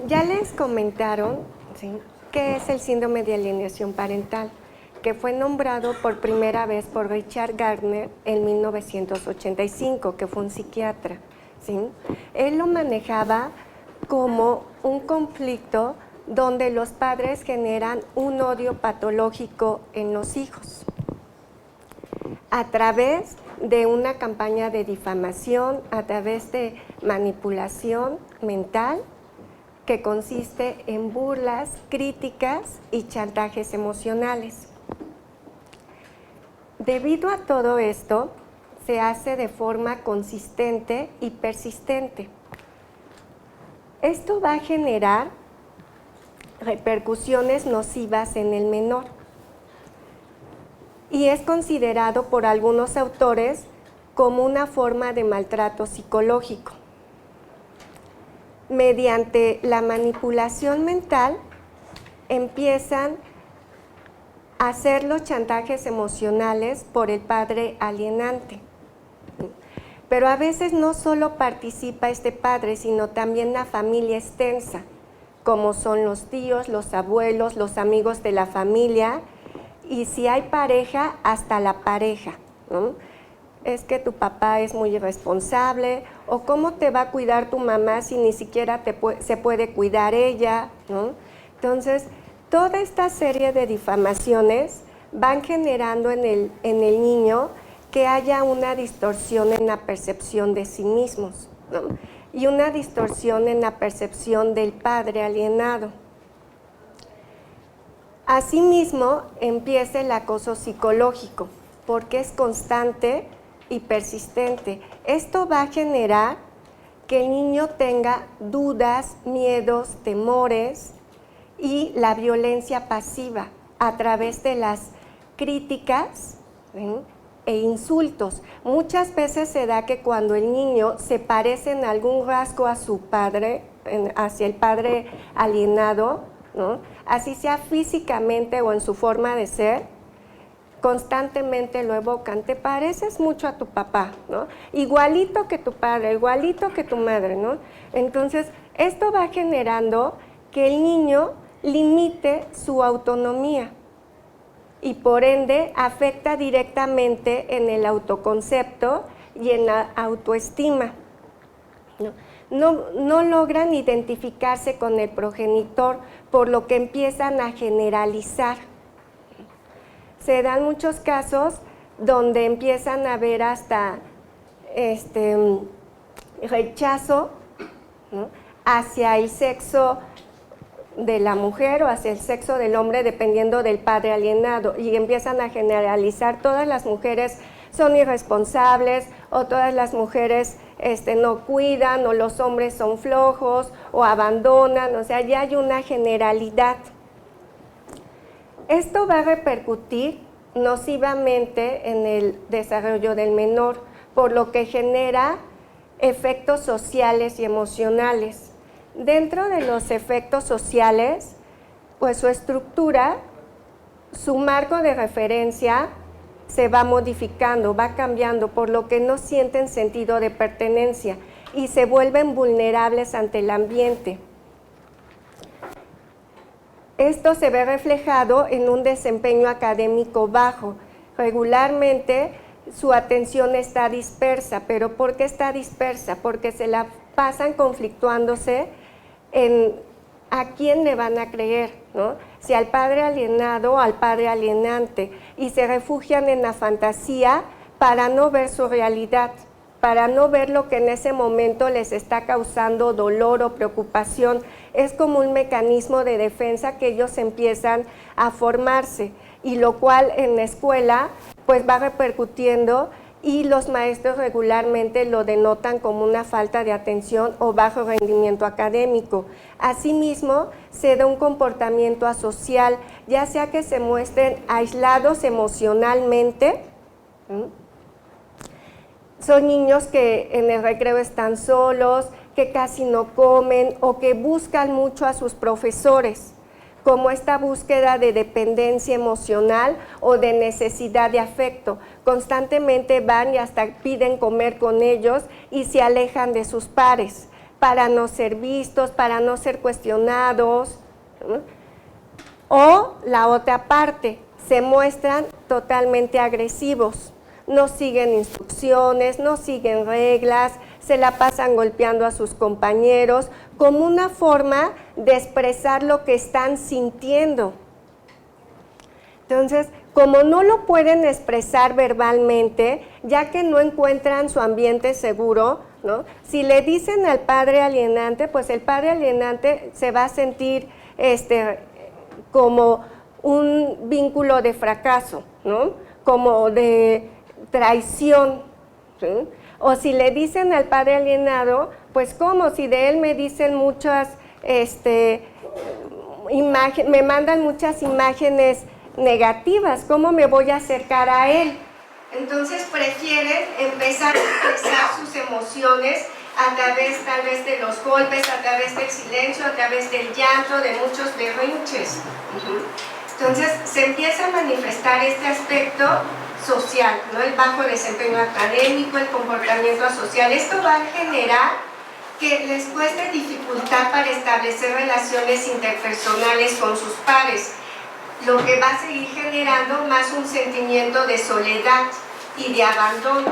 Ya les comentaron, ¿sí?, qué es el síndrome de alienación parental, que fue nombrado por primera vez por Richard Gardner en 1985, que fue un psiquiatra, ¿sí? Él lo manejaba como un conflicto donde los padres generan un odio patológico en los hijos a través de una campaña de difamación, a través de manipulación mental, que consiste en burlas, críticas y chantajes emocionales. Debido a todo esto, se hace de forma consistente y persistente. Esto va a generar repercusiones nocivas en el menor y es considerado por algunos autores como una forma de maltrato psicológico. Mediante la manipulación mental empiezan a hacer los chantajes emocionales por el padre alienante. Pero a veces no solo participa este padre, sino también la familia extensa, como son los tíos, los abuelos, los amigos de la familia, y si hay pareja, hasta la pareja, ¿no? Es que tu papá es muy irresponsable, o cómo te va a cuidar tu mamá si ni siquiera se puede cuidar ella, ¿no? Entonces, toda esta serie de difamaciones van generando en el niño que haya una distorsión en la percepción de sí mismos, ¿no? Y una distorsión en la percepción del padre alienado. Asimismo, empieza el acoso psicológico, porque es constante y persistente. Esto va a generar que el niño tenga dudas, miedos, temores y la violencia pasiva a través de las críticas, ¿sí?, e insultos. Muchas veces se da que cuando el niño se parece en algún rasgo a su padre, hacia el padre alienado, ¿no?, así sea físicamente o en su forma de ser, constantemente lo evocan. Te pareces mucho a tu papá, ¿no? Igualito que tu padre, igualito que tu madre, ¿no? Entonces, esto va generando que el niño limite su autonomía y por ende afecta directamente en el autoconcepto y en la autoestima, ¿no? No logran identificarse con el progenitor, por lo que empiezan a generalizar. Se dan muchos casos donde empiezan a haber hasta rechazo, ¿no?, hacia el sexo de la mujer o hacia el sexo del hombre, dependiendo del padre alienado, y empiezan a generalizar: todas las mujeres son irresponsables, o todas las mujeres no cuidan, o los hombres son flojos, o abandonan. O sea, ya hay una generalidad. Esto va a repercutir nocivamente en el desarrollo del menor, por lo que genera efectos sociales y emocionales. Dentro de los efectos sociales, pues su estructura, su marco de referencia se va modificando, va cambiando, por lo que no sienten sentido de pertenencia y se vuelven vulnerables ante el ambiente. Esto se ve reflejado en un desempeño académico bajo. Regularmente su atención está dispersa. ¿Pero por qué está dispersa? Porque se la pasan conflictuándose en a quién le van a creer, ¿no? Si al padre alienado o al padre alienante, y se refugian en la fantasía para no ver su realidad, para no ver lo que en ese momento les está causando dolor o preocupación. Es como un mecanismo de defensa que ellos empiezan a formarse, y lo cual en la escuela pues va repercutiendo, y los maestros regularmente lo denotan como una falta de atención o bajo rendimiento académico. Asimismo, se da un comportamiento asocial, ya sea que se muestren aislados emocionalmente. Son niños que en el recreo están solos, que casi no comen, o que buscan mucho a sus profesores, como esta búsqueda de dependencia emocional o de necesidad de afecto. Constantemente van y hasta piden comer con ellos y se alejan de sus pares. para no ser vistos, para no ser cuestionados, ¿no? O la otra parte, se muestran totalmente agresivos, no siguen instrucciones, no siguen reglas, se la pasan golpeando a sus compañeros como una forma de expresar lo que están sintiendo. Entonces, como no lo pueden expresar verbalmente, ya que no encuentran su ambiente seguro, ¿no? Si le dicen al padre alienante, pues el padre alienante se va a sentir como un vínculo de fracaso, ¿no? Como de traición, ¿sí? O si le dicen al padre alienado, pues ¿cómo? Si de él me dicen muchas, me mandan muchas imágenes negativas, ¿cómo me voy a acercar a él? Entonces prefieren empezar a expresar sus emociones a través tal vez de los golpes, a través del silencio, a través del llanto, de muchos berrinches. Entonces se empieza a manifestar este aspecto social, ¿no? El bajo desempeño académico, el comportamiento asocial. Esto va a generar que les cueste dificultad para establecer relaciones interpersonales con sus pares, lo que va a seguir generando más un sentimiento de soledad y de abandono.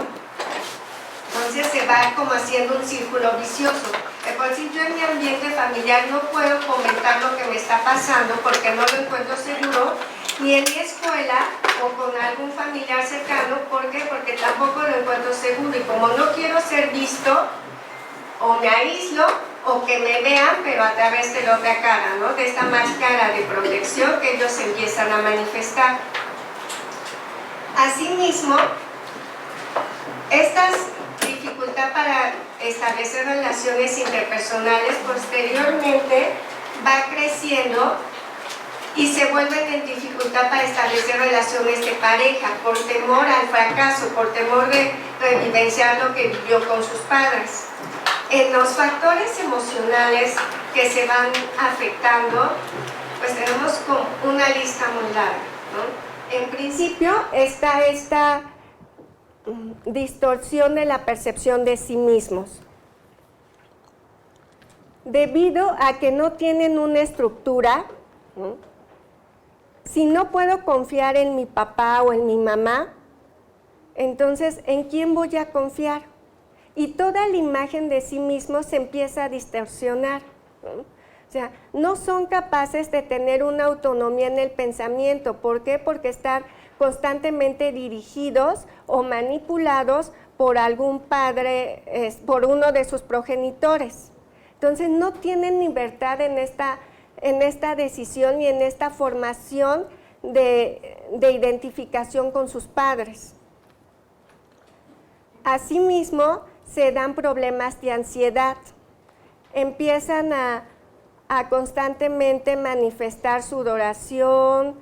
Entonces se va como haciendo un círculo vicioso. Por si yo en mi ambiente familiar no puedo comentar lo que me está pasando porque no lo encuentro seguro, ni en mi escuela o con algún familiar cercano. ¿Por qué? Porque tampoco lo encuentro seguro, y como no quiero ser visto, o me aíslo o que me vean, pero a través de la otra cara, ¿no? De esta máscara de protección que ellos empiezan a manifestar. Asimismo, esta dificultad para establecer relaciones interpersonales posteriormente va creciendo y se vuelven en dificultad para establecer relaciones de pareja, por temor al fracaso, por temor de revivenciar lo que vivió con sus padres. En los factores emocionales que se van afectando, pues tenemos como una lista muy larga, ¿no? En principio está esta distorsión de la percepción de sí mismos, debido a que no tienen una estructura, ¿no? Si no puedo confiar en mi papá o en mi mamá, entonces ¿en quién voy a confiar? Y toda la imagen de sí mismos se empieza a distorsionar, ¿no? O sea, no son capaces de tener una autonomía en el pensamiento. ¿Por qué? Porque están constantemente dirigidos o manipulados por algún padre, por uno de sus progenitores. Entonces no tienen libertad en esta decisión y en esta formación de identificación con sus padres. Asimismo, se dan problemas de ansiedad. Empiezan a constantemente manifestar sudoración,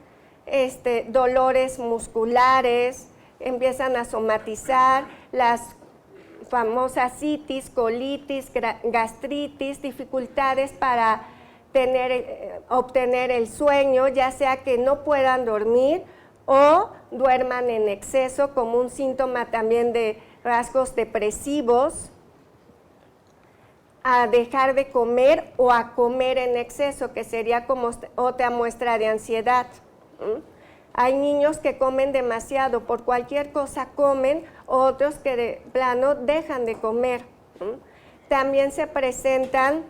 dolores musculares, empiezan a somatizar las famosas itis, colitis, gastritis, dificultades para obtener el sueño, ya sea que no puedan dormir o duerman en exceso, como un síntoma también de rasgos depresivos, a dejar de comer o a comer en exceso, que sería como otra muestra de ansiedad. Hay niños que comen demasiado, por cualquier cosa comen, otros que de plano dejan de comer. También se presentan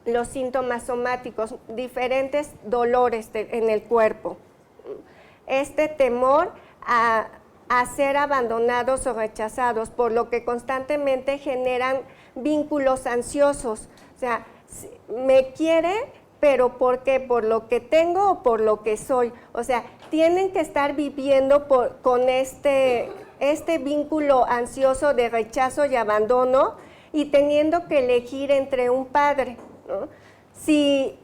los síntomas somáticos, diferentes dolores en el cuerpo. Este temor a ser abandonados o rechazados, por lo que constantemente generan vínculos ansiosos. O sea, me quiere, pero ¿por qué? ¿Por lo que tengo o por lo que soy? O sea, tienen que estar viviendo con este vínculo ansioso de rechazo y abandono, y teniendo que elegir entre un padre, ¿no? Si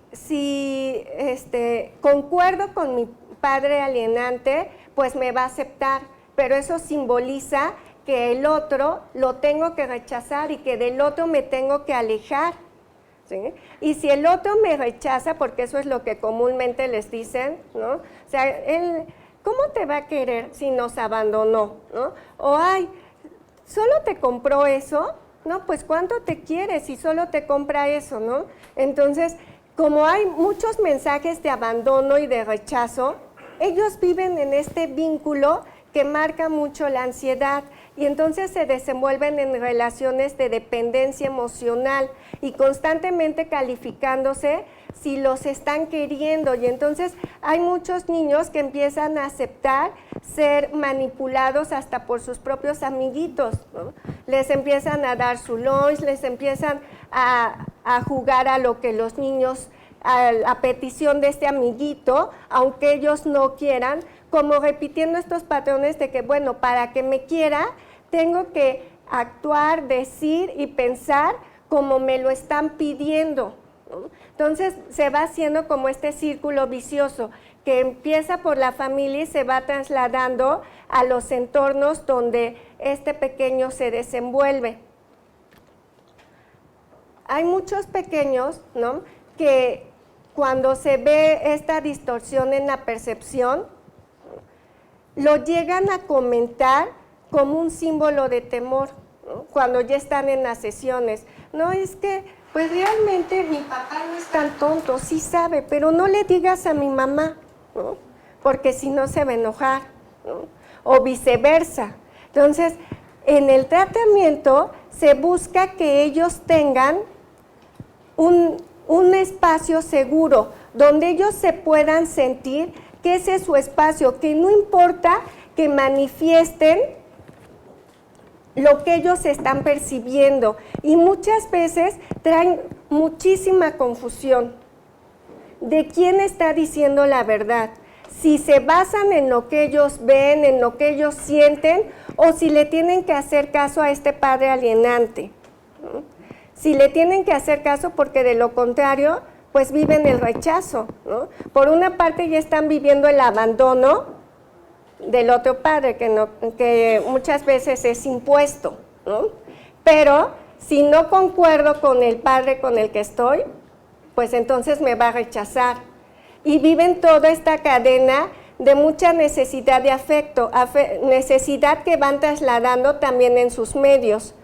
concuerdo con mi padre alienante, pues me va a aceptar, pero eso simboliza que el otro lo tengo que rechazar y que del otro me tengo que alejar, ¿sí? Y si el otro me rechaza, porque eso es lo que comúnmente les dicen, ¿no? O sea, él, ¿cómo te va a querer si nos abandonó, ¿no? O, ay, solo te compró eso No, pues ¿cuánto te quieres si solo te compra eso, no? Entonces, como hay muchos mensajes de abandono y de rechazo, ellos viven en este vínculo que marca mucho la ansiedad y entonces se desenvuelven en relaciones de dependencia emocional y constantemente calificándose si los están queriendo. Y entonces hay muchos niños que empiezan a aceptar ser manipulados hasta por sus propios amiguitos, ¿no? Les empiezan a dar su lunch, les empiezan a jugar a lo que los niños, a petición de este amiguito, aunque ellos no quieran, como repitiendo estos patrones de que, bueno, para que me quiera, tengo que actuar, decir y pensar como me lo están pidiendo, ¿no? Entonces se va haciendo como este círculo vicioso que empieza por la familia y se va trasladando a los entornos donde este pequeño se desenvuelve. Hay muchos pequeños, ¿no?, que cuando se ve esta distorsión en la percepción, lo llegan a comentar como un símbolo de temor, ¿no?, cuando ya están en las sesiones. No, es que, pues realmente mi papá no es tan tonto, sí sabe, pero no le digas a mi mamá, ¿no?, porque si no se va a enojar, ¿no?, o viceversa. Entonces, en el tratamiento se busca que ellos tengan un espacio seguro, donde ellos se puedan sentir que ese es su espacio, que no importa que manifiesten lo que ellos están percibiendo. Y muchas veces traen muchísima confusión de quién está diciendo la verdad. Si se basan en lo que ellos ven, en lo que ellos sienten, o si le tienen que hacer caso a este padre alienante, ¿no? Si le tienen que hacer caso porque de lo contrario, pues viven el rechazo, ¿no? Por una parte ya están viviendo el abandono del otro padre, que muchas veces es impuesto, ¿no? Pero si no concuerdo con el padre con el que estoy, pues entonces me va a rechazar. Y viven toda esta cadena de mucha necesidad de afecto, necesidad que van trasladando también en sus medios.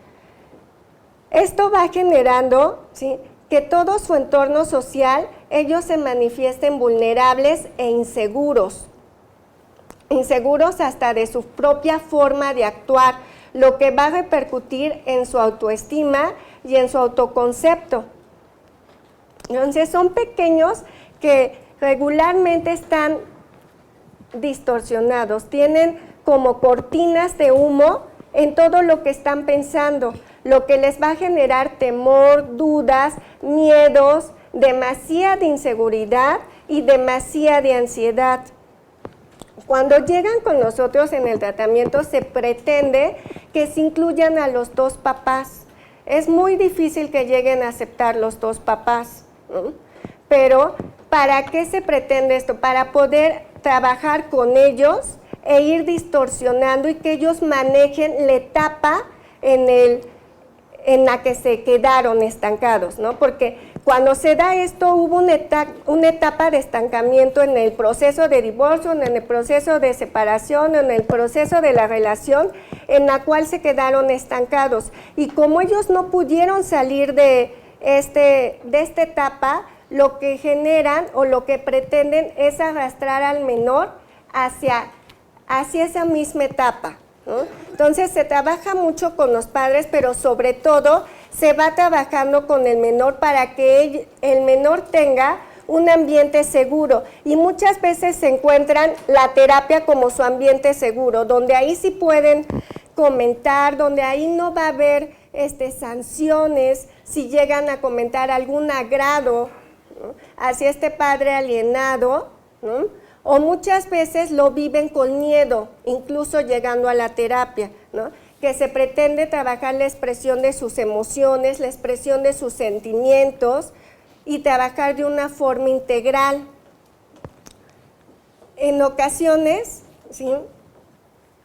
Esto va generando, ¿sí?, que todo su entorno social, ellos se manifiesten vulnerables e inseguros hasta de su propia forma de actuar, lo que va a repercutir en su autoestima y en su autoconcepto. Entonces son pequeños que regularmente están distorsionados, tienen como cortinas de humo en todo lo que están pensando, lo que les va a generar temor, dudas, miedos, demasiada inseguridad y demasiada ansiedad. Cuando llegan con nosotros en el tratamiento se pretende que se incluyan a los dos papás. Es muy difícil que lleguen a aceptar los dos papás, ¿no? Pero ¿para qué se pretende esto? Para poder trabajar con ellos e ir distorsionando y que ellos manejen la etapa en la que se quedaron estancados, ¿no? Porque cuando se da esto hubo una etapa de estancamiento en el proceso de divorcio, en el proceso de separación, en el proceso de la relación, en la cual se quedaron estancados. Y como ellos no pudieron salir de esta etapa, lo que generan o lo que pretenden es arrastrar al menor hacia esa misma etapa, ¿no? Entonces se trabaja mucho con los padres, pero sobre todo se va trabajando con el menor para que el menor tenga un ambiente seguro, y muchas veces se encuentran la terapia como su ambiente seguro, donde ahí sí pueden comentar, donde ahí no va a haber sanciones si llegan a comentar algún agrado, ¿no?, hacia este padre alienado, ¿no? O muchas veces lo viven con miedo, incluso llegando a la terapia, ¿no?, que se pretende trabajar la expresión de sus emociones, la expresión de sus sentimientos y trabajar de una forma integral. En ocasiones, ¿sí?,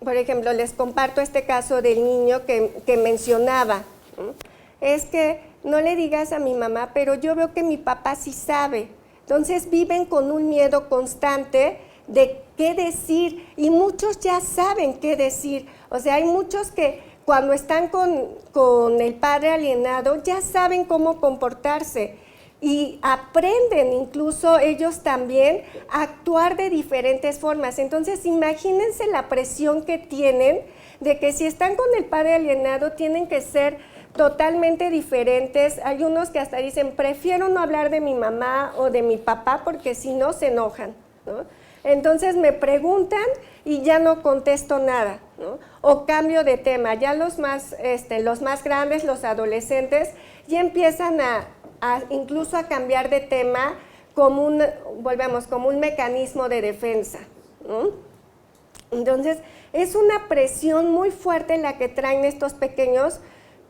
por ejemplo, les comparto este caso del niño que mencionaba, ¿no? Es que no le digas a mi mamá, pero yo veo que mi papá sí sabe. Entonces viven con un miedo constante de qué decir, y muchos ya saben qué decir. O sea, hay muchos que cuando están con el padre alienado, ya saben cómo comportarse y aprenden incluso ellos también a actuar de diferentes formas. Entonces, imagínense la presión que tienen de que si están con el padre alienado tienen que ser totalmente diferentes. Hay unos que hasta dicen, prefiero no hablar de mi mamá o de mi papá porque si no se enojan, ¿no? Entonces me preguntan y ya no contesto nada, ¿no? O cambio de tema. Ya los más grandes, los adolescentes, ya empiezan incluso a cambiar de tema como un mecanismo de defensa, ¿no? Entonces, es una presión muy fuerte la que traen estos pequeños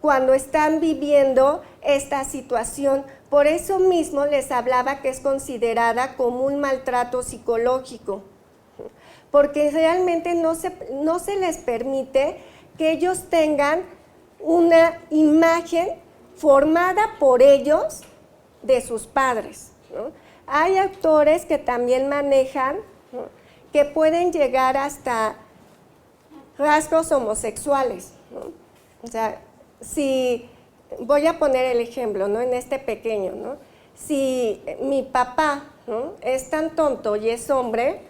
cuando están viviendo esta situación. Por eso mismo les hablaba que es considerada como un maltrato psicológico, porque realmente no se les permite que ellos tengan una imagen formada por ellos de sus padres, ¿no? Hay autores que también manejan, ¿no?, que pueden llegar hasta rasgos homosexuales, ¿no? O sea, si voy a poner el ejemplo, ¿no?, en este pequeño, ¿no? Si mi papá, ¿no?, es tan tonto y es hombre,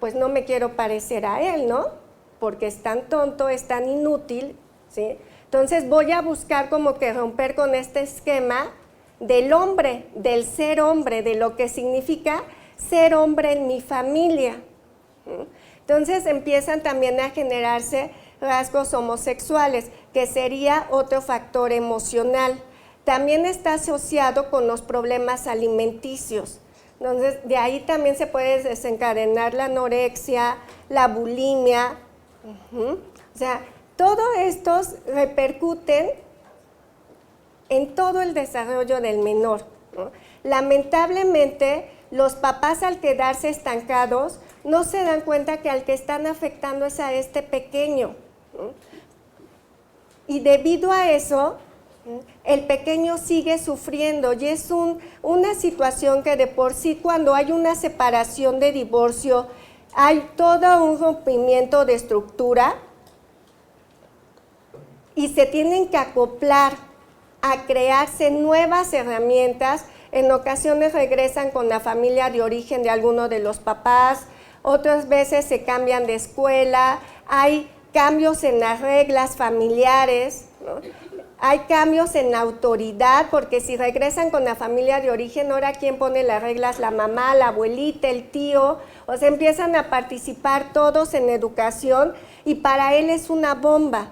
pues no me quiero parecer a él, ¿no? Porque es tan tonto, es tan inútil, ¿sí? Entonces voy a buscar como que romper con este esquema del hombre, del ser hombre, de lo que significa ser hombre en mi familia, ¿no? Entonces empiezan también a generarse rasgos homosexuales, que sería otro factor emocional. También está asociado con los problemas alimenticios. Entonces, de ahí también se puede desencadenar la anorexia, la bulimia. O sea, todo estos repercuten en todo el desarrollo del menor, ¿no? Lamentablemente, los papás al quedarse estancados no se dan cuenta que al que están afectando es a este pequeño, ¿no? Y debido a eso, el pequeño sigue sufriendo y es una situación que de por sí cuando hay una separación de divorcio, hay todo un rompimiento de estructura y se tienen que acoplar a crearse nuevas herramientas. En ocasiones regresan con la familia de origen de alguno de los papás, otras veces se cambian de escuela, hay cambios en las reglas familiares, ¿no? Hay cambios en la autoridad, porque si regresan con la familia de origen, ahora ¿quién pone las reglas? La mamá, la abuelita, el tío, o sea, empiezan a participar todos en educación y para él es una bomba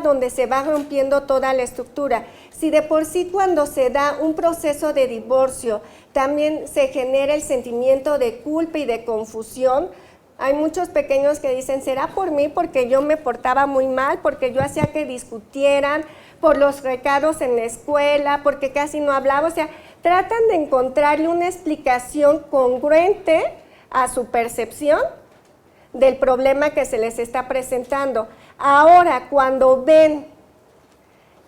donde se va rompiendo toda la estructura. Si de por sí cuando se da un proceso de divorcio también se genera el sentimiento de culpa y de confusión, hay muchos pequeños que dicen, ¿será por mí? Porque yo me portaba muy mal, porque yo hacía que discutieran, por los recados en la escuela, porque casi no hablaba. O sea, tratan de encontrarle una explicación congruente a su percepción del problema que se les está presentando. Ahora, cuando ven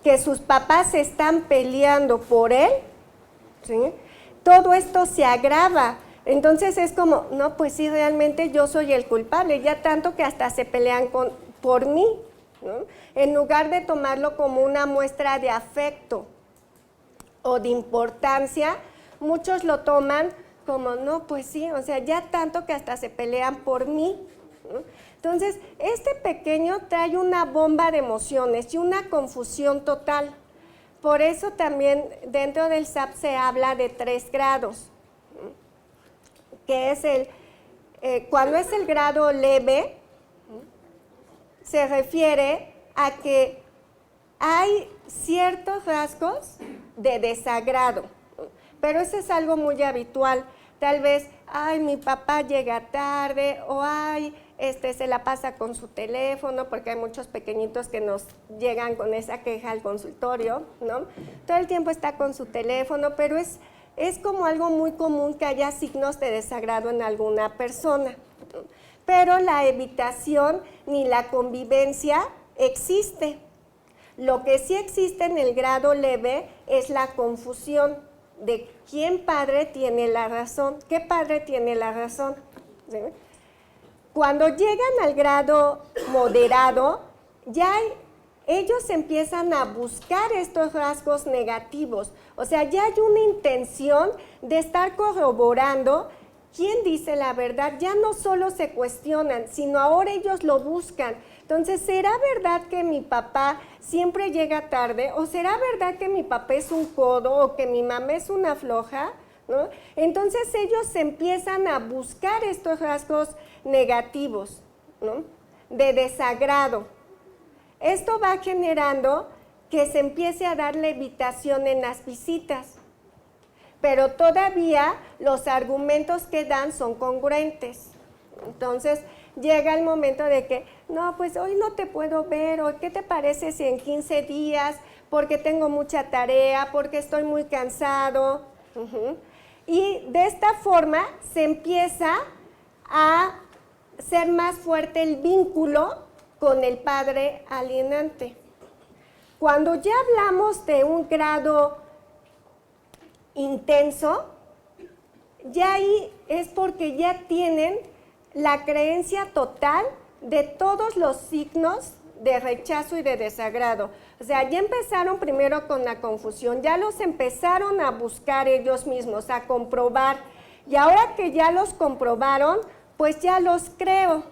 que sus papás se están peleando por él, ¿sí?, todo esto se agrava. Entonces es como, no, pues sí, realmente yo soy el culpable, ya tanto que hasta se pelean por mí, ¿no? En lugar de tomarlo como una muestra de afecto o de importancia, muchos lo toman como, no, pues sí, o sea, ya tanto que hasta se pelean por mí, ¿no? Entonces, este pequeño trae una bomba de emociones y una confusión total. Por eso también dentro del SAP se habla de 3 grados. Que es cuando es el grado leve, se refiere a que hay ciertos rasgos de desagrado, pero eso es algo muy habitual. Tal vez, ay, mi papá llega tarde, o ay, se la pasa con su teléfono, porque hay muchos pequeñitos que nos llegan con esa queja al consultorio, ¿no? Todo el tiempo está con su teléfono, pero es como algo muy común que haya signos de desagrado en alguna persona, ¿no? Pero la evitación ni la convivencia existe. Lo que sí existe en el grado leve es la confusión de quién padre tiene la razón, qué padre tiene la razón, ¿sí? Cuando llegan al grado moderado, ya hay ellos empiezan a buscar estos rasgos negativos. O sea, ya hay una intención de estar corroborando quién dice la verdad. Ya no solo se cuestionan, sino ahora ellos lo buscan. Entonces, ¿será verdad que mi papá siempre llega tarde? ¿O será verdad que mi papá es un codo o que mi mamá es una floja? ¿No? Entonces ellos empiezan a buscar estos rasgos negativos, ¿no? De desagrado. Esto va generando que se empiece a dar levitación en las visitas, pero todavía los argumentos que dan son congruentes. Entonces llega el momento de que, no, pues hoy no te puedo ver, o ¿qué te parece si en 15 días? Porque tengo mucha tarea, porque estoy muy cansado. Y de esta forma se empieza a ser más fuerte el vínculo con el padre alienante. Cuando ya hablamos de un grado intenso, ya ahí es porque ya tienen la creencia total de todos los signos de rechazo y de desagrado. O sea, ya empezaron primero con la confusión, ya los empezaron a buscar ellos mismos, a comprobar, y ahora que ya los comprobaron, pues ya los creo.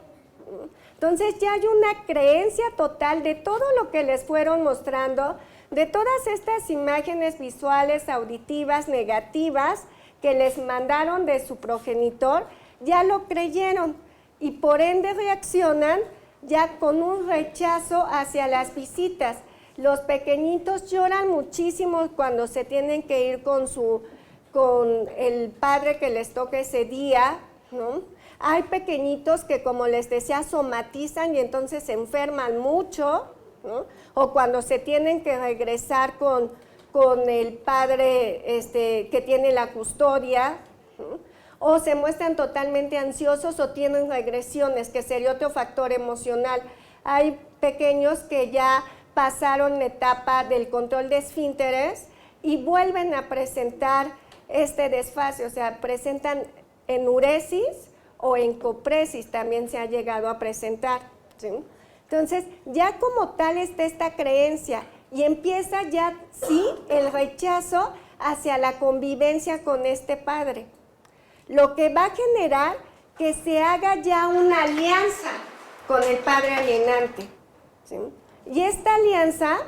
Entonces ya hay una creencia total de todo lo que les fueron mostrando, de todas estas imágenes visuales, auditivas, negativas, que les mandaron de su progenitor, ya lo creyeron y por ende reaccionan ya con un rechazo hacia las visitas. Los pequeñitos lloran muchísimo cuando se tienen que ir con el padre que les toca ese día, ¿no? Hay pequeñitos que, como les decía, somatizan y entonces se enferman mucho, ¿no? O cuando se tienen que regresar con el padre que tiene la custodia, ¿no? O se muestran totalmente ansiosos o tienen regresiones, que sería otro factor emocional. Hay pequeños que ya pasaron la etapa del control de esfínteres y vuelven a presentar este desfase, o sea, presentan enuresis o encopresis, también se ha llegado a presentar, ¿sí? Entonces, ya como tal está esta creencia y empieza ya, sí, el rechazo hacia la convivencia con este padre, lo que va a generar que se haga ya una alianza con el padre alienante, ¿sí? Y esta alianza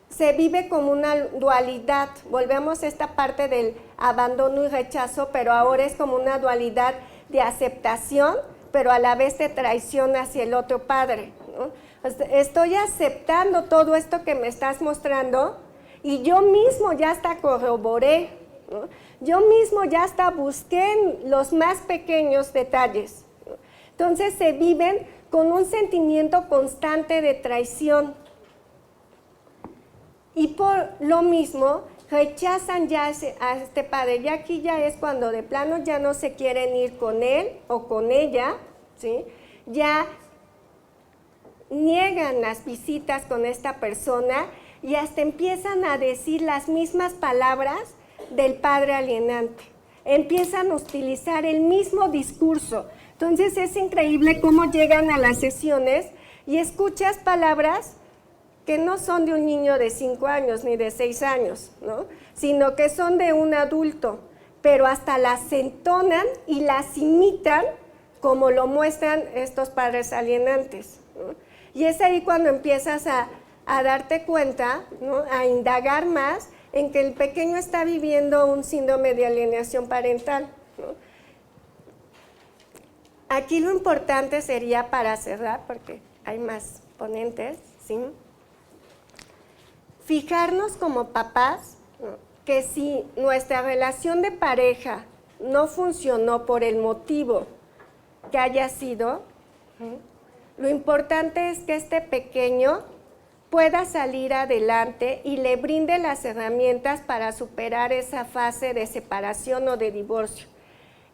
se vive como una dualidad. Volvemos a esta parte del abandono y rechazo, pero ahora es como una dualidad de aceptación, pero a la vez de traición hacia el otro padre, ¿no? Estoy aceptando todo esto que me estás mostrando y yo mismo ya hasta corroboré, ¿no? Yo mismo ya hasta busqué en los más pequeños detalles, ¿no? Entonces se viven con un sentimiento constante de traición. Y por lo mismo rechazan ya a este padre. Y aquí ya es cuando de plano ya no se quieren ir con él o con ella, ¿sí? Ya niegan las visitas con esta persona y hasta empiezan a decir las mismas palabras del padre alienante. Empiezan a utilizar el mismo discurso. Entonces es increíble cómo llegan a las sesiones y escuchas palabras que no son de un niño de 5 años ni de 6 años, ¿no? Sino que son de un adulto, pero hasta las entonan y las imitan como lo muestran estos padres alienantes, ¿no? Y es ahí cuando empiezas a darte cuenta, ¿no? A indagar más en que el pequeño está viviendo un síndrome de alienación parental, ¿no? Aquí lo importante sería, para cerrar, porque hay más ponentes, ¿sí?, fijarnos como papás, ¿no?, que si nuestra relación de pareja no funcionó por el motivo que haya sido, ¿sí?, lo importante es que este pequeño pueda salir adelante y le brinde las herramientas para superar esa fase de separación o de divorcio.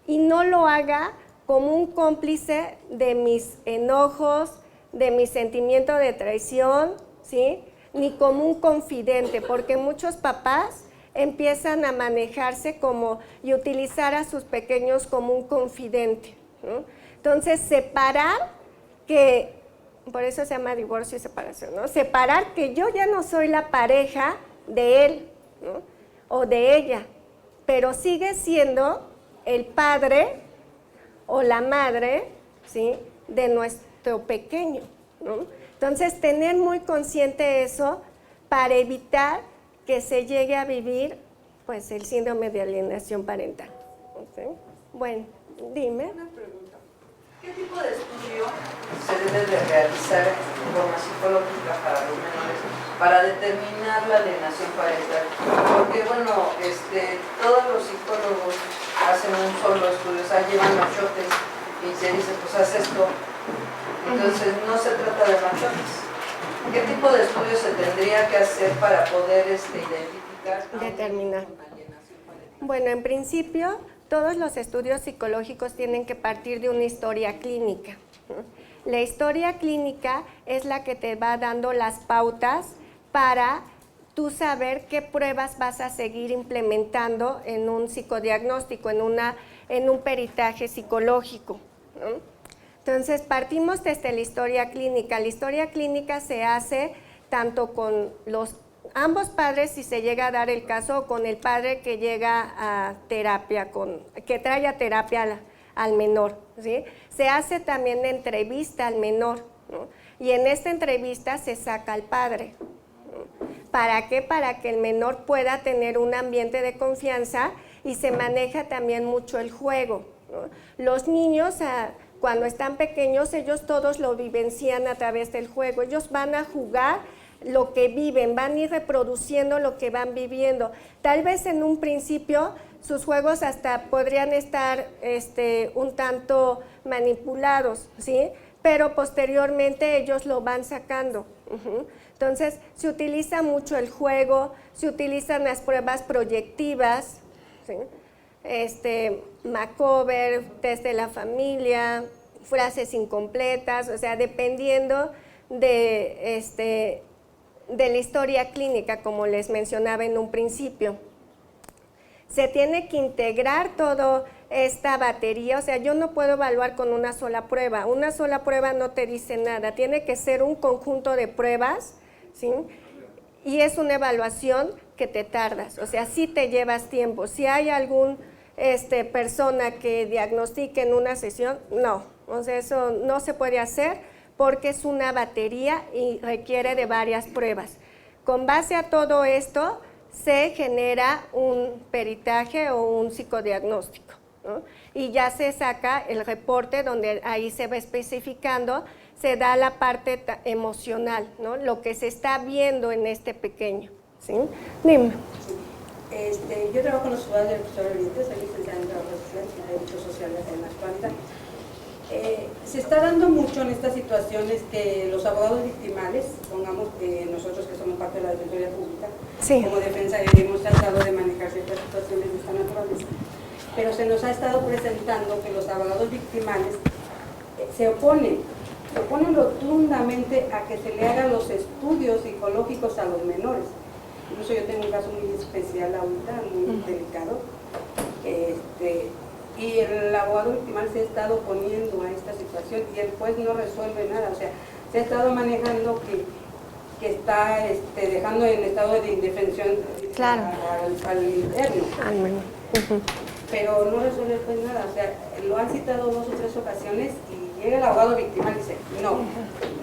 Y no lo haga como un cómplice de mis enojos, de mi sentimiento de traición, ¿sí?, ni como un confidente, porque muchos papás empiezan a manejarse como y utilizar a sus pequeños como un confidente, ¿no? Entonces, separar que por eso se llama divorcio y separación, ¿no? Separar que yo ya no soy la pareja de él, ¿no? O de ella, pero sigue siendo el padre o la madre, ¿sí?, de nuestro pequeño, ¿no? Entonces, tener muy consciente eso para evitar que se llegue a vivir, pues, el síndrome de alienación parental. ¿Okay? Bueno, dime. Una pregunta. ¿Qué tipo de estudio se debe de realizar de forma psicológica para los menores para determinar la alienación parental? Porque, bueno, todos los psicólogos hacen un solo estudio, o sea, llevan machotes y se dice, pues haz esto. Entonces, no se trata de machotes. ¿Qué tipo de estudio se tendría que hacer para poder identificar? Determinar. Bueno, en principio, todos los estudios psicológicos tienen que partir de una historia clínica. La historia clínica es la que te va dando las pautas para tú saber qué pruebas vas a seguir implementando en un psicodiagnóstico, en un peritaje psicológico, ¿no? Entonces, partimos desde la historia clínica. La historia clínica se hace tanto con ambos padres, si se llega a dar el caso, o con el padre que llega a terapia, que trae a terapia al menor, ¿sí? Se hace también entrevista al menor, ¿no? Y en esta entrevista se saca al padre, ¿no? ¿Para qué? Para que el menor pueda tener un ambiente de confianza y se maneja también mucho el juego, ¿no? Los niños, cuando están pequeños, ellos todos lo vivencian a través del juego. Ellos van a jugar lo que viven, van a ir reproduciendo lo que van viviendo. Tal vez en un principio sus juegos hasta podrían estar un tanto manipulados, ¿sí? Pero posteriormente ellos lo van sacando. Entonces, se utiliza mucho el juego, se utilizan las pruebas proyectivas, ¿sí? Macover, test de la familia, frases incompletas, o sea, dependiendo de la historia clínica, como les mencionaba en un principio. Se tiene que integrar toda esta batería, o sea, yo no puedo evaluar con una sola prueba no te dice nada, tiene que ser un conjunto de pruebas, ¿sí? Y es una evaluación que te tardas, o sea, sí te llevas tiempo. Si hay alguna persona que diagnostique en una sesión, no, o sea, eso no se puede hacer porque es una batería y requiere de varias pruebas. Con base a todo esto, se genera un peritaje o un psicodiagnóstico, ¿no? Y ya se saca el reporte donde ahí se va especificando, se da la parte emocional, ¿no? Lo que se está viendo en este pequeño, ¿sí? Dime. Yo trabajo con los ciudadanos del profesor Oriente, soy licenciada en Trabajo Social y Derechos Sociales en la actualidad. Se está dando mucho en estas situaciones que los abogados victimales, pongamos que nosotros que somos parte de la Defensoría Pública, sí, como defensa hemos tratado de manejar ciertas situaciones de esta naturaleza, pero se nos ha estado presentando que los abogados victimales se oponen rotundamente a que se le hagan los estudios psicológicos a los menores. Incluso yo tengo un caso muy especial ahorita, muy delicado, y el abogado victimal se ha estado oponiendo a esta situación y el juez no resuelve nada, o sea, se ha estado manejando que está dejando en estado de indefensión, claro, al interno. Pero no resuelve el juez nada, o sea, lo han citado 2 o 3 ocasiones y llega el abogado victimal y dice no,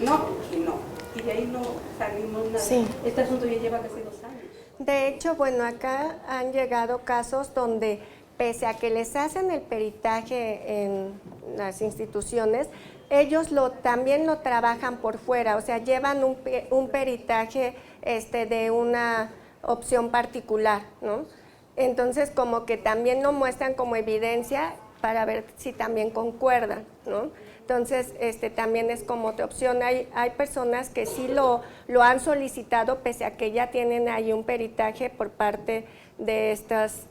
no y no. Y de ahí no salimos nada. Sí. Este asunto ya lleva casi 2 años. De hecho, bueno, acá han llegado casos donde, pese a que les hacen el peritaje en las instituciones, ellos también lo trabajan por fuera, o sea, llevan un peritaje de una opción particular, ¿no? Entonces, como que también lo muestran como evidencia para ver si también concuerdan, ¿no? Entonces, también es como otra opción. Hay personas que sí lo han solicitado, pese a que ya tienen ahí un peritaje por parte de estas,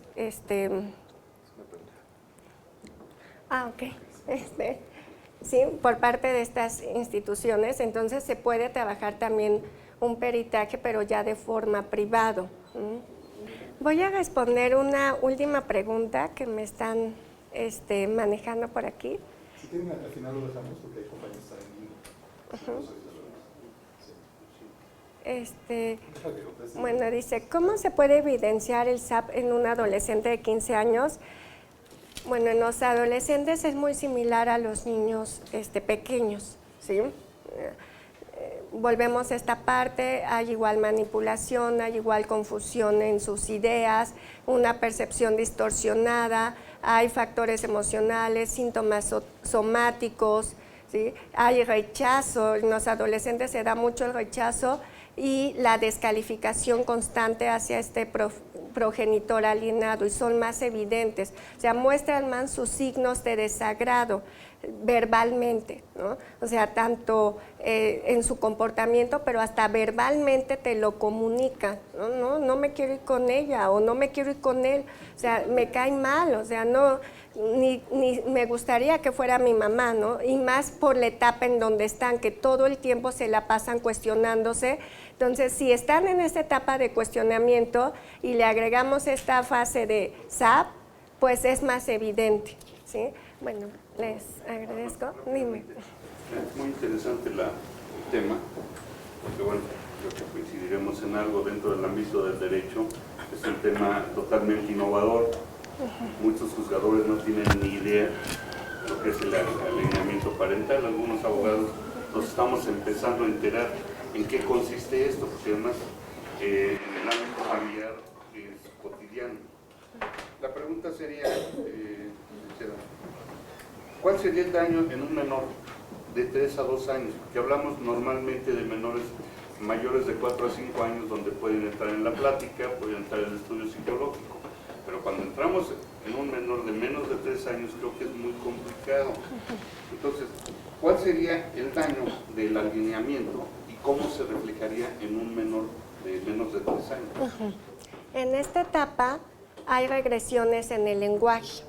sí, por parte de estas instituciones. Entonces, se puede trabajar también un peritaje, pero ya de forma privado. Voy a responder una última pregunta que me están manejando por aquí. Si quieren, al final lo dejamos porque hay compañeros que están en vivo. Bueno, dice, ¿cómo se puede evidenciar el SAP en un adolescente de 15 años? Bueno, en los adolescentes es muy similar a los niños pequeños, ¿sí? Volvemos a esta parte, hay igual manipulación, hay igual confusión en sus ideas, una percepción distorsionada, hay factores emocionales, síntomas somáticos, ¿sí? Hay rechazo, en los adolescentes se da mucho el rechazo y la descalificación constante hacia este progenitor alienado y son más evidentes, o sea, muestran más sus signos de desagrado verbalmente, ¿no? O sea, tanto en su comportamiento, pero hasta verbalmente te lo comunican, no me quiero ir con ella o no me quiero ir con él, o sea, me cae mal, o sea, no, ni me gustaría que fuera mi mamá, ¿no? Y más por la etapa en donde están, que todo el tiempo se la pasan cuestionándose. Entonces, si están en esta etapa de cuestionamiento y le agregamos esta fase de SAP, pues es más evidente, ¿sí? Bueno, les agradezco. Dime. Es muy interesante el tema, porque bueno, creo que coincidiremos en algo dentro del ámbito del derecho. Es un tema totalmente innovador. Muchos juzgadores no tienen ni idea de lo que es el alineamiento parental. Algunos abogados nos estamos empezando a enterar en qué consiste esto, porque además en el ámbito familiar es cotidiano. La pregunta sería, ¿cuál sería el daño en un menor de 3 a 2 años? Porque hablamos normalmente de menores mayores de 4 a 5 años donde pueden entrar en la plática, pueden entrar en el estudio psicológico, pero cuando entramos en un menor de menos de 3 años creo que es muy complicado. Entonces, ¿cuál sería el daño del alineamiento y cómo se reflejaría en un menor de menos de 3 años? En esta etapa hay regresiones en el lenguaje,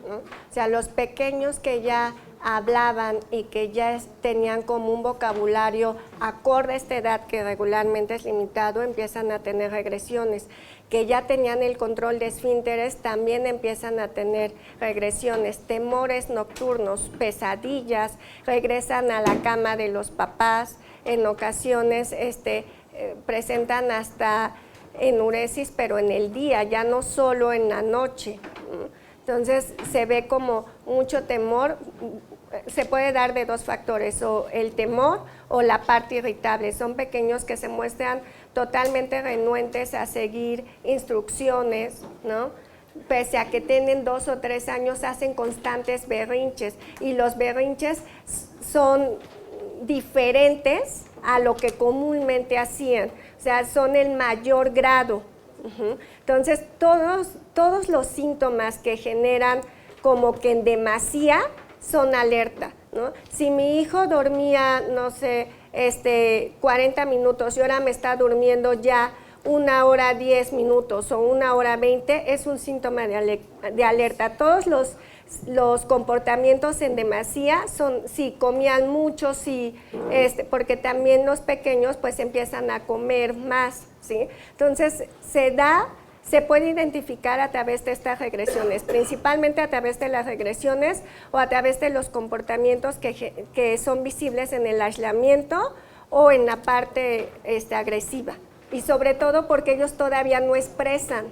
¿no? O sea, los pequeños que ya hablaban y que ya tenían como un vocabulario acorde a esta edad que regularmente es limitado, empiezan a tener regresiones. Que ya tenían el control de esfínteres, también empiezan a tener regresiones, temores nocturnos, pesadillas, regresan a la cama de los papás, en ocasiones presentan hasta enuresis, pero en el día, ya no solo en la noche. Entonces se ve como mucho temor, se puede dar de 2 factores, o el temor o la parte irritable. Son pequeños que se muestran totalmente renuentes a seguir instrucciones, ¿no? Pese a que tienen 2 o 3 años, hacen constantes berrinches y los berrinches son diferentes a lo que comúnmente hacían, o sea, son el mayor grado. Entonces, todos los síntomas que generan como que en demasía son alerta, ¿no? Si mi hijo dormía, no sé, 40 minutos y ahora me está durmiendo ya 1 hora 10 minutos o 1 hora 20, es un síntoma de alerta. Todos los comportamientos en demasía son si comían mucho, si, porque también los pequeños pues empiezan a comer más, ¿sí? Entonces se puede identificar a través de estas regresiones, principalmente a través de las regresiones o a través de los comportamientos que son visibles en el aislamiento o en la parte agresiva. Y sobre todo porque ellos todavía no expresan,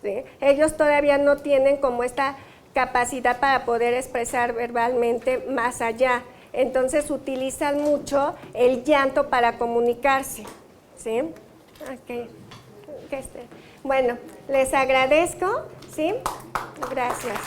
¿sí? Ellos todavía no tienen como esta capacidad para poder expresar verbalmente más allá. Entonces utilizan mucho el llanto para comunicarse, ¿sí? Okay. Bueno, les agradezco, ¿sí? Gracias.